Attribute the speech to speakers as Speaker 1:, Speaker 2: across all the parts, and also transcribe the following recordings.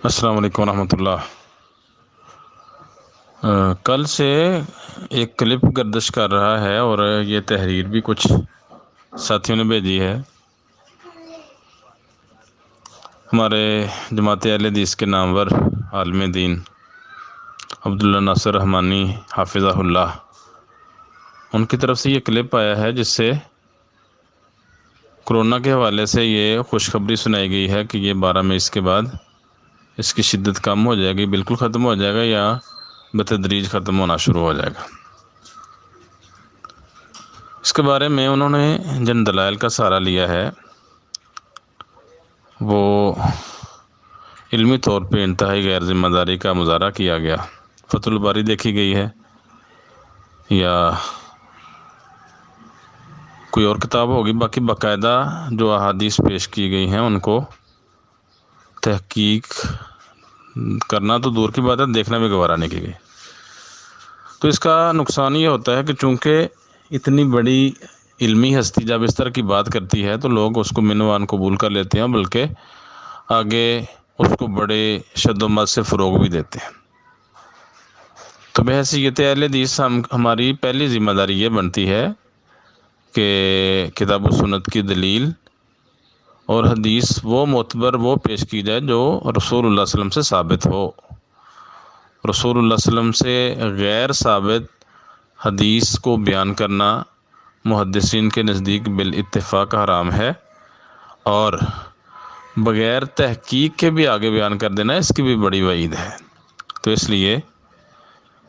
Speaker 1: السلام علیکم ورحمۃ اللہ۔ کل سے ایک کلپ گردش کر رہا ہے اور یہ تحریر بھی کچھ ساتھیوں نے بھیجی ہے۔ ہمارے جماعت اہل حدیث کے نامور عالم دین عبداللہ ناصر رحمانی حافظہ اللہ، ان کی طرف سے یہ کلپ آیا ہے جس سے کرونا کے حوالے سے یہ خوشخبری سنائی گئی ہے کہ یہ 12 مئی کے بعد اس کی شدت کم ہو جائے گی، بالکل ختم ہو جائے گا یا بتدریج ختم ہونا شروع ہو جائے گا۔ اس کے بارے میں انہوں نے جن دلائل کا سہارا لیا ہے وہ علمی طور پہ انتہائی غیر ذمہ داری کا مظاہرہ کیا گیا۔ فتح الباری دیکھی گئی ہے یا کوئی اور کتاب ہوگی، باقی باقاعدہ جو احادیث پیش کی گئی ہیں ان کو تحقیق کرنا تو دور کی بات ہے، دیکھنا بھی گوارا نہیں کی گئی۔ تو اس کا نقصان یہ ہوتا ہے کہ چونکہ اتنی بڑی علمی ہستی جب اس طرح کی بات کرتی ہے تو لوگ اس کو منوان قبول کر لیتے ہیں، بلکہ آگے اس کو بڑے شد و مد سے فروغ بھی دیتے ہیں۔ تو بحیثیت اہل حدیث ہماری پہلی ذمہ داری یہ بنتی ہے کہ کتاب و سنت کی دلیل اور حدیث وہ معتبر وہ پیش کی جائے جو رسول اللہ صلی اللہ علیہ وسلم سے ثابت ہو۔ رسول اللہ صلی اللہ علیہ وسلم سے غیر ثابت حدیث کو بیان کرنا محدثین کے نزدیک بالاتفاق حرام ہے، اور بغیر تحقیق کے بھی آگے بیان کر دینا اس کی بھی بڑی وعید ہے۔ تو اس لیے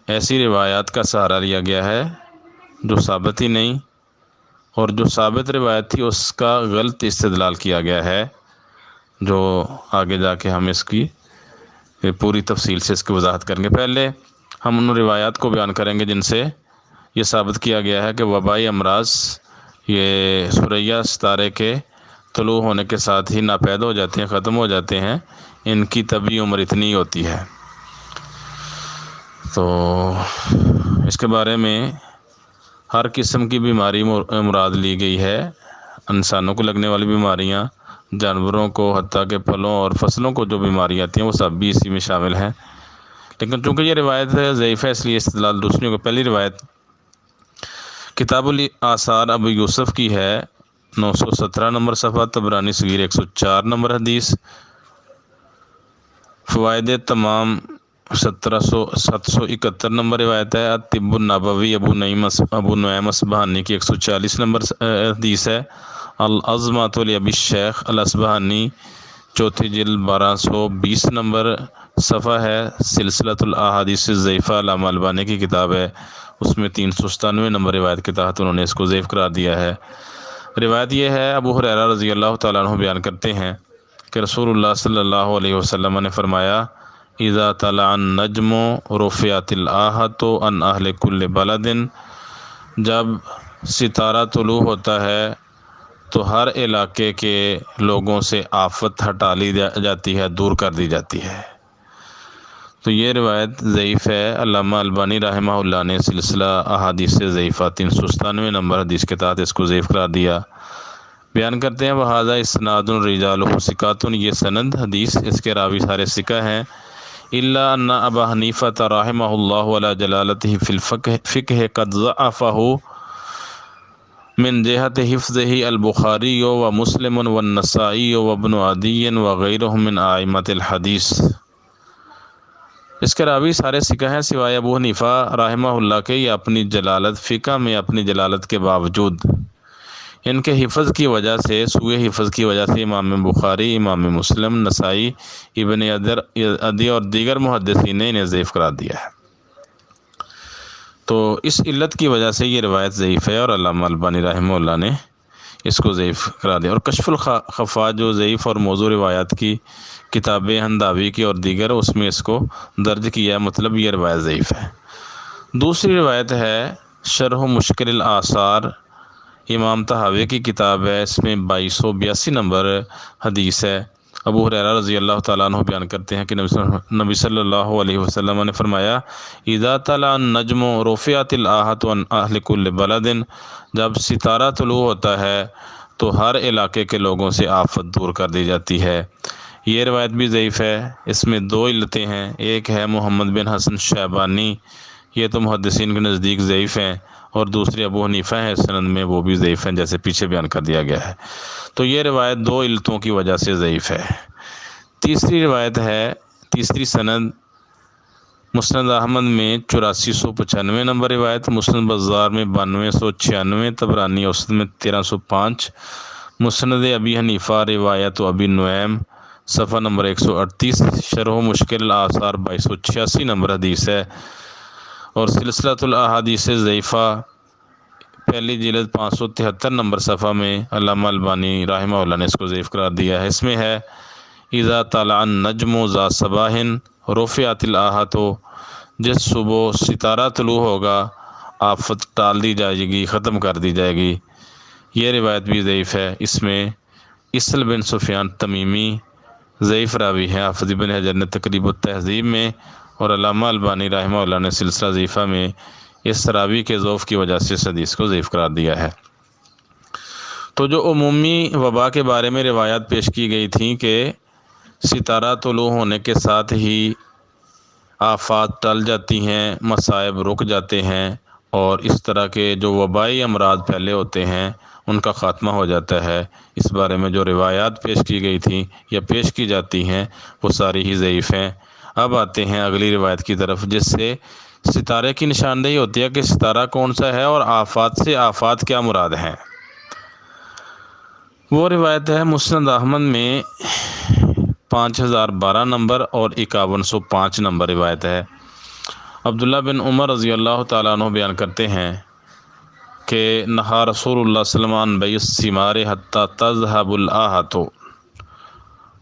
Speaker 1: ایسی روایات کا سہارا لیا گیا ہے جو ثابت ہی نہیں، اور جو ثابت روایت تھی اس کا غلط استدلال کیا گیا ہے، جو آگے جا کے ہم اس کی پوری تفصیل سے اس کی وضاحت کریں گے۔ پہلے ہم ان روایات کو بیان کریں گے جن سے یہ ثابت کیا گیا ہے کہ وبائی امراض یہ ثریا ستارے کے طلوع ہونے کے ساتھ ہی ناپید ہو جاتے ہیں، ختم ہو جاتے ہیں، ان کی طبعی عمر اتنی ہوتی ہے۔ تو اس کے بارے میں ہر قسم کی بیماری مراد لی گئی ہے، انسانوں کو لگنے والی بیماریاں، جانوروں کو، حتیٰ کہ پھلوں اور فصلوں کو جو بیماریاں آتی ہیں وہ سب بھی اسی میں شامل ہیں۔ لیکن چونکہ یہ روایت ضعیف ہے اس لیے استدلال دوسریوں کو۔ پہلی روایت کتاب الاثار ابو یوسف کی ہے، 917 نمبر صفحہ، طبرانی صغیر 104 نمبر حدیث، فوائد تمام 771 نمبر روایت ہے۔ الطب النبوی ابو نعیم اصبہانی کی 140 نمبر حدیث ہے۔ العظمۃ لابی الشیخ الاصبہانی، چوتھی جلد 1220 نمبر صفحہ ہے۔ سلسلۃ الاحادیث الضعیفہ علامہ البانی کی کتاب ہے، اس میں 397 نمبر روایت کے تحت انہوں نے اس کو ضعیف قرار دیا ہے۔ روایت یہ ہے، ابو ہریرہ رضی اللہ تعالیٰ عنہ بیان کرتے ہیں کہ رسول اللہ صلی اللہ علیہ وسلم نے فرمایا، اذا طلع النجم رفعت الآحۃ عن اہل کل بلد، جب ستارہ طلوع ہوتا ہے تو ہر علاقے کے لوگوں سے آفت ہٹا لی جاتی ہے، دور کر دی جاتی ہے۔ تو یہ روایت ضعیف ہے۔ علامہ البانی رحمہ اللہ نے سلسلہ احادیث ضعیفہ 397 نمبر حدیث کے تحت اس کو ضعیف قرار دیا۔ بیان کرتے ہیں، وَهَذَا إِسْنَادٌ رِجَالُهُ ثِقَاتٌ، یہ سند حدیث اس کے راوی سارے ثقہ ہیں، إِلَّا أَنَّ أَبَا حنیفة رحمہ اللہ علی جلالتہ فی الفقہ قد ضعفہ من جہت حفظہ البخاری ومسلم والنسائی وابن عدی وغیرہم من ائمۃ الحدیث۔ اس کے راوی سارے ثقہ ہیں سوائے ابو حنیفہ رحمہ اللہ کے، یہ اپنی جلالت فقہ میں اپنی جلالت کے باوجود ان کے حفظ کی وجہ سے، سوء حفظ کی وجہ سے امام بخاری، امام مسلم، نسائی، ابن عدی اور دیگر محدثین نے انہیں ضعیف قرار دیا ہے۔ تو اس علت کی وجہ سے یہ روایت ضعیف ہے اور علامہ البانی رحمہ اللہ نے اس کو ضعیف قرار دیا۔ اور کشف الخفا جو ضعیف اور موضوع روایات کی کتابیں ہنداوی کی اور دیگر، اس میں اس کو درج کیا ہے، مطلب یہ روایت ضعیف ہے۔ دوسری روایت ہے شرح مشکل الاثار، امام طحاوی کی کتاب ہے، اس میں 2282 نمبر حدیث ہے۔ ابو ہریرہ رضی اللہ تعالیٰ عنہ بیان کرتے ہیں کہ نبی صلی اللہ علیہ وسلم نے فرمایا، اذا طلع النجم رفعت الآحۃ عن اہل کل بلد، جب ستارہ طلوع ہوتا ہے تو ہر علاقے کے لوگوں سے آفت دور کر دی جاتی ہے، یہ روایت بھی ضعیف ہے، اس میں دو علتیں ہیں۔ ایک ہے محمد بن حسن شیبانی، یہ تو محدثین کے نزدیک ضعیف ہیں، اور دوسری ابو حنیفہ ہے سند میں، وہ بھی ضعیف ہیں جیسے پیچھے بیان کر دیا گیا ہے۔ تو یہ روایت دو علتوں کی وجہ سے ضعیف ہے۔ تیسری روایت ہے، تیسری سند مسند احمد میں 8495 نمبر روایت، مسند بزار میں 9296، طبرانی اوسط میں 1305، مسند ابی حنیفہ روایت و ابی نعیم صفحہ نمبر 138، شرح مشکل الآثار 2286 نمبر حدیث ہے، اور سلسلۃ الاحادیث ضعیفہ پہلی جلد 573 نمبر صفحہ میں علامہ البانی رحمہ اللہ نے اس کو ضعیف قرار دیا ہے۔ اس میں ہے اذا طلع النجم ذا صباح رفعت الآحۃ، جس صبح ستارہ طلوع ہوگا آفت ٹال دی جائے گی، ختم کر دی جائے گی۔ یہ روایت بھی ضعیف ہے، اس میں اسل بن سفیان تمیمی ضعیف راوی ہے۔ حافظ ابن حجر نے تقریب التہذیب میں اور علامہ البانی رحمہ اللہ نے سلسلہ ضعیفہ میں اس راوی کے ضعف کی وجہ سے اس حدیث کو ضعیف قرار دیا ہے۔ تو جو عمومی وبا کے بارے میں روایات پیش کی گئی تھیں کہ ستارہ طلوع ہونے کے ساتھ ہی آفات ٹل جاتی ہیں، مصائب رک جاتے ہیں، اور اس طرح کے جو وبائی امراض پھیلے ہوتے ہیں ان کا خاتمہ ہو جاتا ہے، اس بارے میں جو روایات پیش کی گئی تھیں یا پیش کی جاتی ہیں وہ ساری ہی ضعیف ہیں۔ اب آتے ہیں اگلی روایت کی طرف، جس سے ستارے کی نشاندہی ہوتی ہے کہ ستارہ کون سا ہے اور آفات سے آفات کیا مراد ہیں۔ وہ روایت ہے مسند احمد میں 5012 نمبر اور 5105 نمبر روایت ہے۔ عبداللہ بن عمر رضی اللہ تعالیٰ عنہ بیان کرتے ہیں کہ نہا رسول اللہ صلی اللہ علیہ وسلم عن بیع الثمار حتی تذهب الآحۃ،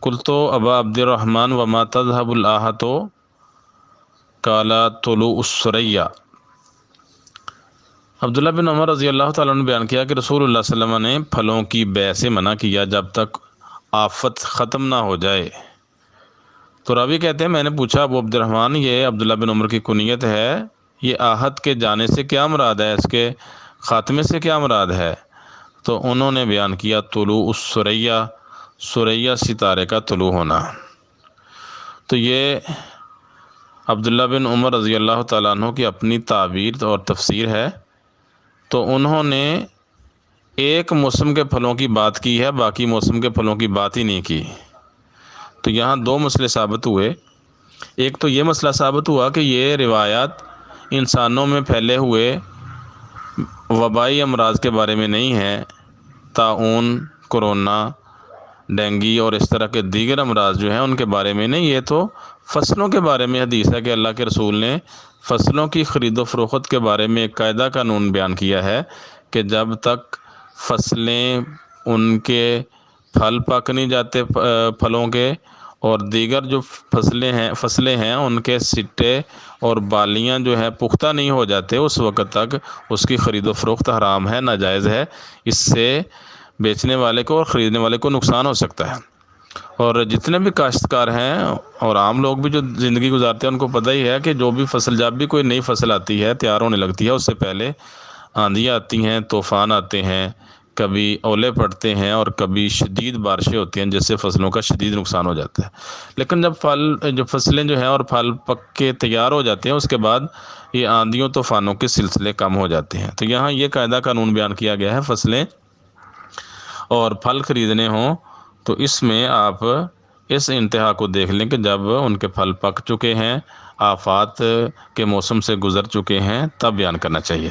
Speaker 1: قلت ابا عبد الرحمن وما تذهب الآحۃ، قال طلوع الثریہ۔ عبداللہ بن عمر رضی اللہ تعالیٰ عنہ بیان کیا کہ رسول اللہ صلی اللہ علیہ وسلم نے پھلوں کی بیع سے منع کیا جب تک آفت ختم نہ ہو جائے۔ تو راوی کہتے ہیں میں نے پوچھا ابو عبد الرحمن، یہ عبداللہ بن عمر کی کنیت ہے، یہ آحت کے جانے سے کیا مراد ہے، اس کے خاتمے سے کیا مراد ہے؟ تو انہوں نے بیان کیا طلوع الثریہ، ثریہ ستارے کا طلوع ہونا۔ تو یہ عبداللہ بن عمر رضی اللہ تعالیٰ عنہ کی اپنی تعبیر اور تفسیر ہے۔ تو انہوں نے ایک موسم کے پھلوں کی بات کی ہے، باقی موسم کے پھلوں کی بات ہی نہیں کی۔ تو یہاں دو مسئلے ثابت ہوئے۔ ایک تو یہ مسئلہ ثابت ہوا کہ یہ روایات انسانوں میں پھیلے ہوئے وبائی امراض کے بارے میں نہیں ہے، طاعون، کرونا، ڈینگی اور اس طرح کے دیگر امراض جو ہیں ان کے بارے میں نہیں، یہ تو فصلوں کے بارے میں حدیث ہے کہ اللہ کے رسول نے فصلوں کی خرید و فروخت کے بارے میں ایک قاعدہ قانون بیان کیا ہے کہ جب تک فصلیں ان کے پھل پک نہیں جاتے پھلوں کے، اور دیگر جو فصلیں ہیں ان کے سٹے اور بالیاں جو ہیں پختہ نہیں ہو جاتے، اس وقت تک اس کی خرید و فروخت حرام ہے، ناجائز ہے۔ اس سے بیچنے والے کو اور خریدنے والے کو نقصان ہو سکتا ہے۔ اور جتنے بھی کاشتکار ہیں اور عام لوگ بھی جو زندگی گزارتے ہیں ان کو پتہ ہی ہے کہ جو بھی فصل، جب بھی کوئی نئی فصل آتی ہے، تیار ہونے لگتی ہے، اس سے پہلے آندھیاں آتی ہیں، طوفان آتے ہیں، کبھی اولے پڑتے ہیں اور کبھی شدید بارشیں ہوتی ہیں جس سے فصلوں کا شدید نقصان ہو جاتا ہے۔ لیکن جب فصلیں جو ہیں اور پھل پک کے تیار ہو جاتے ہیں اس کے بعد یہ آندھیوں طوفانوں کے سلسلے کم ہو جاتے ہیں۔ تو یہاں یہ قاعدہ قانون بیان کیا گیا ہے، فصلیں اور پھل خریدنے ہوں تو اس میں آپ اس انتہا کو دیکھ لیں کہ جب ان کے پھل پک چکے ہیں، آفات کے موسم سے گزر چکے ہیں، تب بیان کرنا چاہیے۔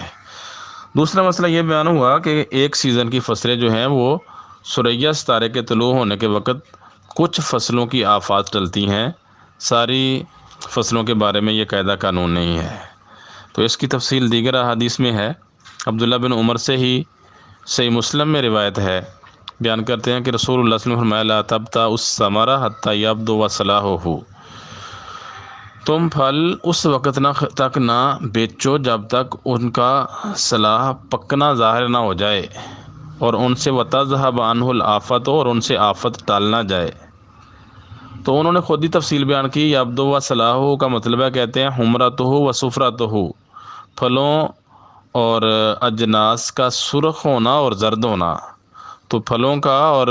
Speaker 1: دوسرا مسئلہ یہ بیان ہوا کہ ایک سیزن کی فصلیں جو ہیں وہ ثریہ ستارے کے طلوع ہونے کے وقت کچھ فصلوں کی آفات ٹلتی ہیں، ساری فصلوں کے بارے میں یہ قاعدہ قانون نہیں ہے۔ تو اس کی تفصیل دیگر احادیث میں ہے۔ عبداللہ بن عمر سے ہی صحیح مسلم میں روایت ہے، بیان کرتے ہیں کہ رسول اللہ صلی اللہ علیہ وسلم فرمایا لا تبتع الثمر حتی یبدو صلاحہ، تم پھل اس وقت تک نہ بیچو جب تک ان کا صلاح پکنا ظاہر نہ ہو جائے، اور ان سے وتذهب عنہ الآفۃ، اور ان سے آفت ٹال نہ جائے۔ تو انہوں نے خود ہی تفصیل بیان کی، یبدو و صلاحہ کا مطلب ہے، کہتے ہیں حمرتہ و صفرتہ، پھلوں اور اجناس کا سرخ ہونا اور زرد ہونا۔ تو پھلوں کا اور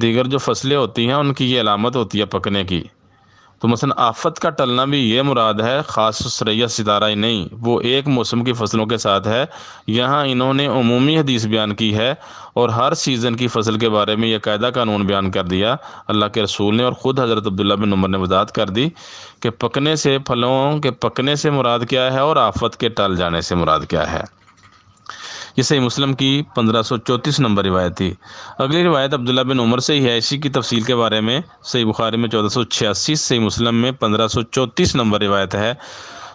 Speaker 1: دیگر جو فصلیں ہوتی ہیں ان کی یہ علامت ہوتی ہے پکنے کی۔ تو مثلا آفت کا ٹلنا بھی یہ مراد ہے، خاص سریا ستارہ ہی نہیں، وہ ایک موسم کی فصلوں کے ساتھ ہے۔ یہاں انہوں نے عمومی حدیث بیان کی ہے اور ہر سیزن کی فصل کے بارے میں یہ قاعدہ قانون بیان کر دیا اللہ کے رسول نے، اور خود حضرت عبداللہ بن عمر نے وضاحت کر دی کہ پکنے سے، پھلوں کے پکنے سے مراد کیا ہے اور آفت کے ٹل جانے سے مراد کیا ہے۔ یہ صحیح مسلم کی 1534 نمبر روایت تھی۔ اگلی روایت عبداللہ بن عمر سے ہی ہے، اسی کی تفصیل کے بارے میں صحیح بخاری میں 1486، صحیح مسلم میں 1534 نمبر روایت ہے۔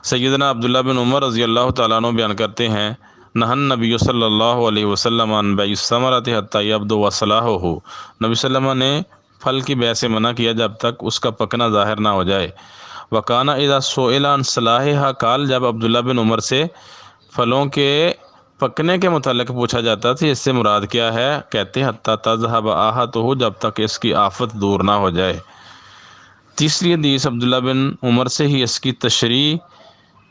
Speaker 1: سیدنا عبداللہ بن عمر رضی اللہ تعالیٰ عنہ بیان کرتے ہیں، نہن نبی صلی اللہ علیہ وسلم عن بیع الثمرۃ حتی یبدو صلاحہ، نبی صلی اللہ علیہ وسلم نے پھل کی بیع سے منع کیا جب تک اس کا پکنا ظاہر نہ ہو جائے۔ وکان اذا سئل عن صلاحها قال، جب عبداللہ بن عمر سے پھلوں کے پکنے کے متعلق پوچھا جاتا تھا اس سے مراد کیا ہے، کہتے ہیں حتی تذهب آحتہ، جب تک اس کی آفت دور نہ ہو جائے۔ تیسری حدیث عبداللہ بن عمر سے ہی اس کی تشریح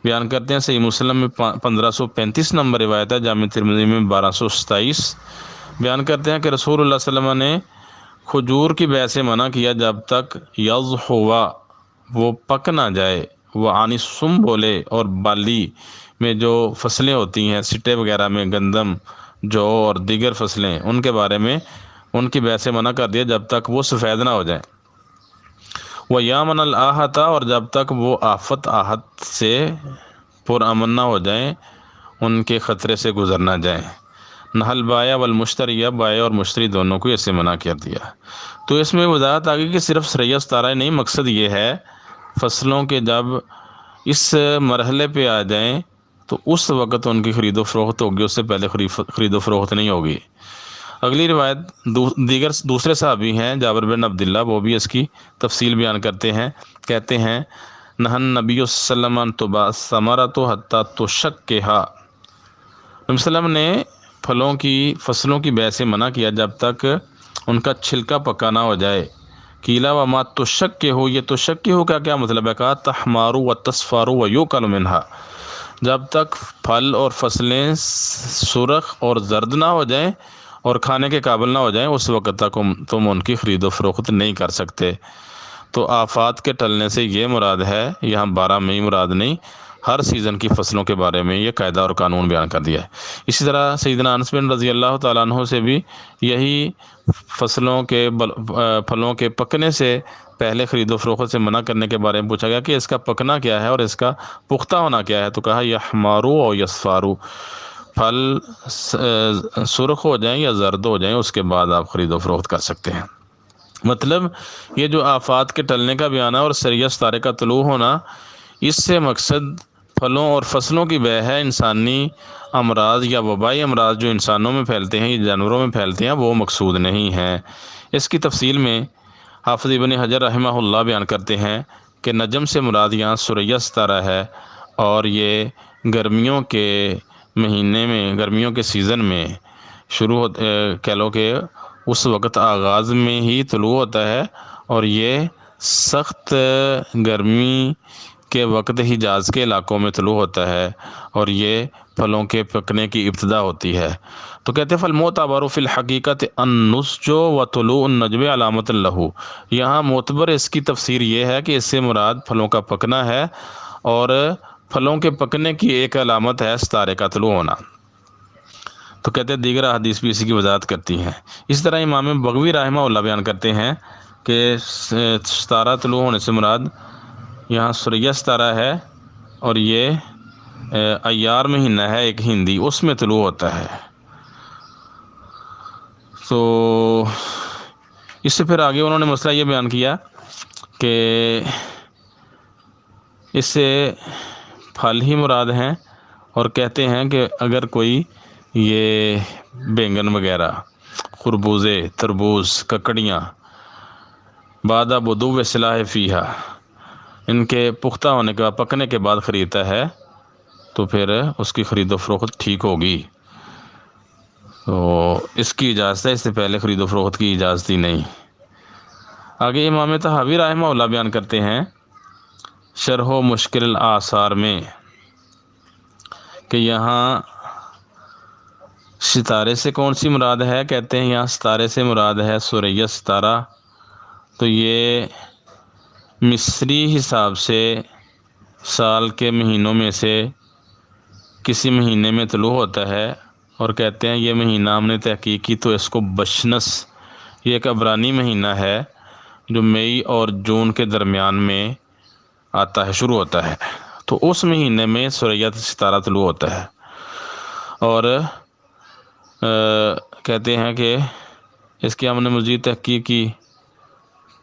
Speaker 1: بیان کرتے ہیں، صحیح مسلم میں 1535 نمبر روایت ہے، جامع ترمذی میں 1227 بیان کرتے ہیں کہ رسول اللہ صلی اللہ علیہ وسلم نے کھجور کی بیع سے منع کیا جب تک یضحوا، وہ پک نہ جائے، وہ عن السنبلے، اور بالی میں جو فصلیں ہوتی ہیں سٹے وغیرہ میں، گندم، جو اور دیگر فصلیں، ان کے بارے میں ان کی بیع سے منع کر دیا جب تک وہ سفید نہ ہو جائیں۔ وہ یامن الآحتہ، اور جب تک وہ آفت آحت سے پرامن نہ ہو جائیں، ان کے خطرے سے گزر نہ جائیں۔ نحل بائع والمشتری، بائع اور مشتری دونوں کو اس سے منع کر دیا۔ تو اس میں وضاحت آ گئی کہ صرف سریا ستارہ نہیں، مقصد یہ ہے فصلوں کے جب اس مرحلے پہ آ جائیں تو اس وقت ان کی خرید و فروخت ہوگی، اس سے پہلے خرید و فروخت نہیں ہوگی۔ اگلی روایت دوسرے صحابی ہیں جابر بن عبداللہ، وہ بھی اس کی تفصیل بیان کرتے ہیں، کہتے ہیں نہن نبی صلی اللہ علیہ وسلم ان تباع الثمرۃ حتی تشکھا، نبی صلی اللہ علیہ وسلم نے پھلوں کی فصلوں کی بیع سے منع کیا جب تک ان کا چھلکا پکا نہ ہو جائے۔ قیلا وما تشکھہ، یہ تشکھہ کا کیا مطلب ہے، کہا تحمار وتصفر ویؤکل منہا، جب تک پھل اور فصلیں سرخ اور زرد نہ ہو جائیں اور کھانے کے قابل نہ ہو جائیں، اس وقت تک تم ان کی خرید و فروخت نہیں کر سکتے۔ تو آفات کے ٹلنے سے یہ مراد ہے، یہاں 12 مئی مراد نہیں، ہر سیزن کی فصلوں کے بارے میں یہ قاعدہ اور قانون بیان کر دیا ہے۔ اسی طرح سیدنا انس بن رضی اللہ تعالیٰ عنہ سے بھی یہی فصلوں کے پھلوں کے پکنے سے پہلے خرید و فروخت سے منع کرنے کے بارے میں پوچھا گیا کہ اس کا پکنا کیا ہے اور اس کا پختہ ہونا کیا ہے، تو کہا یحمارو اور یصفارو، پھل سرخ ہو جائیں یا زرد ہو جائیں اس کے بعد آپ خرید و فروخت کر سکتے ہیں۔ مطلب یہ جو آفات کے ٹلنے کا بیان ہے اور سریا ستارے کا طلوع ہونا، اس سے مقصد پھلوں اور فصلوں کی بیع ہے، انسانی امراض یا وبائی امراض جو انسانوں میں پھیلتے ہیں یا جانوروں میں پھیلتے ہیں وہ مقصود نہیں ہیں۔ اس کی تفصیل میں حافظ ابن حجر رحمہ اللہ بیان کرتے ہیں کہ نجم سے مراد یہاں سریا ستارہ ہے، اور یہ گرمیوں کے مہینے میں، گرمیوں کے سیزن میں شروع کہہ لو کہ اس وقت آغاز میں ہی طلوع ہوتا ہے، اور یہ سخت گرمی کے وقت حجاز کے علاقوں میں طلوع ہوتا ہے، اور یہ پھلوں کے پکنے کی ابتدا ہوتی ہے۔ تو کہتے ہیں فالمعتبر فی الحقیقت النضج وطلوع النجم علامۃ لہ، یہاں معتبر اس کی تفسیر یہ ہے کہ اس سے مراد پھلوں کا پکنا ہے، اور پھلوں کے پکنے کی ایک علامت ہے ستارے کا طلوع ہونا۔ تو کہتے ہیں دیگر احادیث بھی اسی کی وضاحت کرتی ہیں۔ اس طرح امام بغوی رحمہ اللہ بیان کرتے ہیں کہ ستارہ طلوع ہونے سے مراد یہاں سریا ستارہ ہے، اور یہ ایار مہینہ ہے ایک ہندی، اس میں طلوع ہوتا ہے۔ تو اس سے پھر آگے انہوں نے مسئلہ یہ بیان کیا کہ اس سے پھل ہی مراد ہیں، اور کہتے ہیں کہ اگر کوئی یہ بینگن وغیرہ، خربوزے، تربوز، ککڑیاں بعد بدو صلاح فیہا، ان کے پختہ ہونے کے بعد، پکنے کے بعد خریدتا ہے تو پھر اس کی خرید و فروخت ٹھیک ہوگی۔ تو اس کی اجازت ہے، اس سے پہلے خرید و فروخت کی اجازت ہی نہیں۔ آگے امام طحاوی رحمہ اللہ بیان کرتے ہیں شرح و مشکل الآثار میں کہ یہاں ستارے سے کون سی مراد ہے؟ کہتے ہیں یہاں ستارے سے مراد ہے ثریا ستارہ، تو یہ مصری حساب سے سال کے مہینوں میں سے کسی مہینے میں طلوع ہوتا ہے، اور کہتے ہیں یہ مہینہ ہم نے تحقیق کی تو اس کو بشنس، یہ ایک عبرانی مہینہ ہے جو مئی اور جون کے درمیان میں آتا ہے، شروع ہوتا ہے، تو اس مہینے میں ثریا ستارہ طلوع ہوتا ہے۔ اور کہتے ہیں کہ اس کی ہم نے مزید تحقیق کی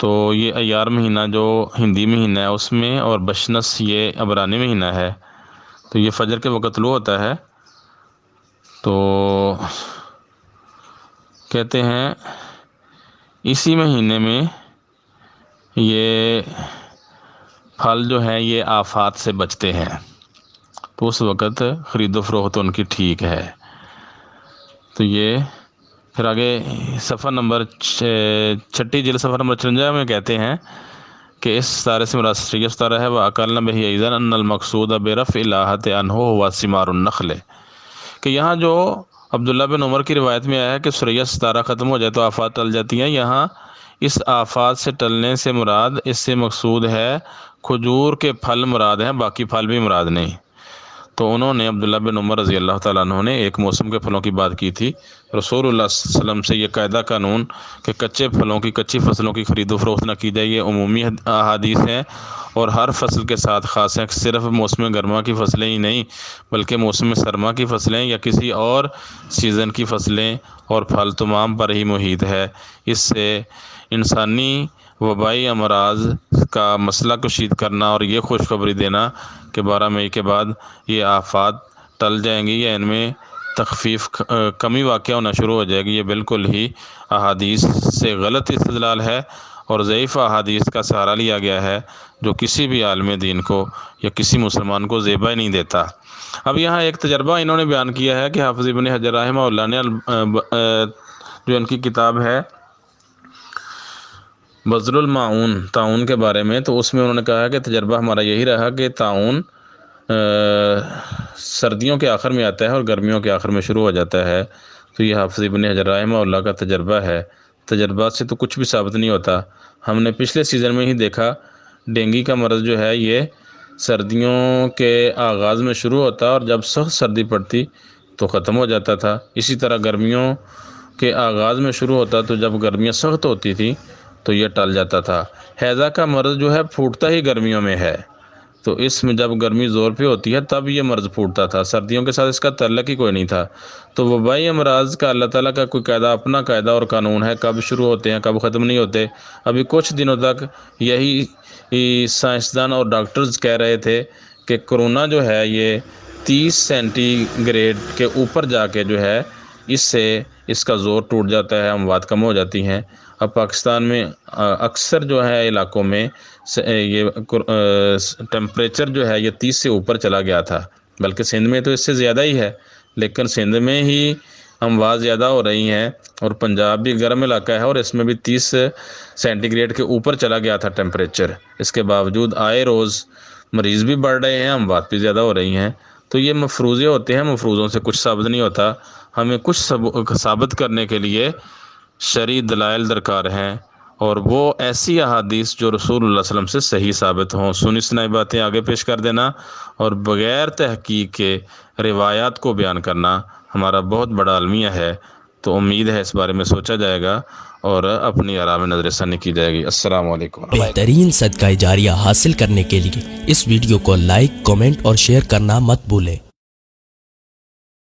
Speaker 1: تو یہ ایار مہینہ جو ہندی مہینہ ہے اس میں، اور بشنس یہ عبرانی مہینہ ہے، تو یہ فجر کے وقت طلوع ہوتا ہے۔ تو کہتے ہیں اسی مہینے میں یہ پھل جو ہیں یہ آفات سے بچتے ہیں، تو اس وقت خرید و فروخت ان کی ٹھیک ہے۔ تو یہ پھر آگے صفحہ نمبر 6 جلد صفحہ نمبر 56 میں کہتے ہیں کہ اس ستارے سے مراد ثریا ستارہ ہے۔ وَأَقَلْنَ بِهِ أَيْضًا أَنَّ الْمَقْصُودَ بِرَفْعِ الْآحَةِ عَنْهُ هُوَ ثِمَارُ النَّخْلِ، کہ یہاں جو عبداللہ بن عمر کی روایت میں آیا ہے کہ ثریا ستارہ ختم ہو جائے تو آفات ٹل جاتی ہیں، یہاں اس آفات سے ٹلنے سے مراد، اس سے مقصود ہے کھجور کے پھل مراد ہیں، باقی پھل بھی مراد نہیں۔ تو انہوں نے عبداللہ بن عمر رضی اللہ تعالیٰ عنہ نے ایک موسم کے پھلوں کی بات کی تھی، رسول اللہ صلی اللہ علیہ وسلم سے یہ قاعدہ قانون کہ کچے پھلوں کی، کچی فصلوں کی خرید و فروخت نہ کی جائے، یہ عمومی احادیث ہیں اور ہر فصل کے ساتھ خاص ہیں، صرف موسم گرما کی فصلیں ہی نہیں بلکہ موسم سرما کی فصلیں یا کسی اور سیزن کی فصلیں اور پھل تمام پر ہی محیط ہے۔ اس سے انسانی وبائی امراض کا مسئلہ کشید کرنا اور یہ خوشخبری دینا کہ 12 مئی کے بعد یہ آفات ٹل جائیں گی یا ان میں تخفیف کمی واقع ہونا شروع ہو جائے گی، یہ بالکل ہی احادیث سے غلط استدلال ہے اور ضعیف احادیث کا سہارا لیا گیا ہے، جو کسی بھی عالم دین کو یا کسی مسلمان کو زیبا ہی نہیں دیتا۔ اب یہاں ایک تجربہ انہوں نے بیان کیا ہے کہ حافظ ابن حجر رحمہ اللہ نے جو ان کی کتاب ہے بذل المعون طاعون کے بارے میں، تو اس میں انہوں نے کہا ہے کہ تجربہ ہمارا یہی رہا کہ طاعون سردیوں کے آخر میں آتا ہے اور گرمیوں کے آخر میں شروع ہو جاتا ہے، تو یہ حافظ ابن حجر رحمہ اللہ کا تجربہ ہے۔ تجربات سے تو کچھ بھی ثابت نہیں ہوتا۔ ہم نے پچھلے سیزن میں ہی دیکھا ڈینگی کا مرض جو ہے یہ سردیوں کے آغاز میں شروع ہوتا اور جب سخت سردی پڑتی تو ختم ہو جاتا تھا، اسی طرح گرمیوں کے آغاز میں شروع ہوتا تو جب گرمیاں سخت ہوتی تھی تو یہ ٹل جاتا تھا۔ ہیضہ کا مرض جو ہے پھوٹتا ہی گرمیوں میں ہے، تو اس میں جب گرمی زور پہ ہوتی ہے تب یہ مرض پھوٹتا تھا، سردیوں کے ساتھ اس کا تعلق ہی کوئی نہیں تھا۔ تو وبائی امراض کا اللہ تعالیٰ کا کوئی قاعدہ، اپنا قاعدہ اور قانون ہے، کب شروع ہوتے ہیں کب ختم نہیں ہوتے۔ ابھی کچھ دنوں تک یہی سائنسدان اور ڈاکٹرز کہہ رہے تھے کہ کرونا جو ہے یہ 30 سینٹی گریڈ کے اوپر جا کے جو ہے اس سے اس کا زور ٹوٹ جاتا ہے، اموات کم ہو جاتی ہیں۔ اب پاکستان میں اکثر جو ہے علاقوں میں یہ ٹمپریچر جو ہے یہ 30 سے اوپر چلا گیا تھا، بلکہ سندھ میں تو اس سے زیادہ ہی ہے، لیکن سندھ میں ہی اموات زیادہ ہو رہی ہیں، اور پنجاب بھی گرم علاقہ ہے اور اس میں بھی 30 سینٹی گریڈ کے اوپر چلا گیا تھا ٹمپریچر۔ اس کے باوجود آئے روز مریض بھی بڑھ رہے ہیں، اموات بھی زیادہ ہو رہی ہیں۔ تو یہ مفروضے ہوتے ہیں، مفروضوں سے کچھ ثابت نہیں ہوتا۔ ہمیں کچھ ثابت کرنے کے لیے شرعی دلائل درکار ہیں، اور وہ ایسی احادیث جو رسول اللہ صلی اللہ علیہ وسلم سے صحیح ثابت ہوں۔ سنی سنائی باتیں آگے پیش کر دینا اور بغیر تحقیق کے روایات کو بیان کرنا ہمارا بہت بڑا المیہ ہے، تو امید ہے اس بارے میں سوچا جائے گا اور اپنی آراء میں نظر ثانی کی جائے گی۔ السلام علیکم۔
Speaker 2: بہترین صدقہ جاریہ حاصل کرنے کے لیے اس ویڈیو کو لائک، کمنٹ اور شیئر کرنا مت بھولیں۔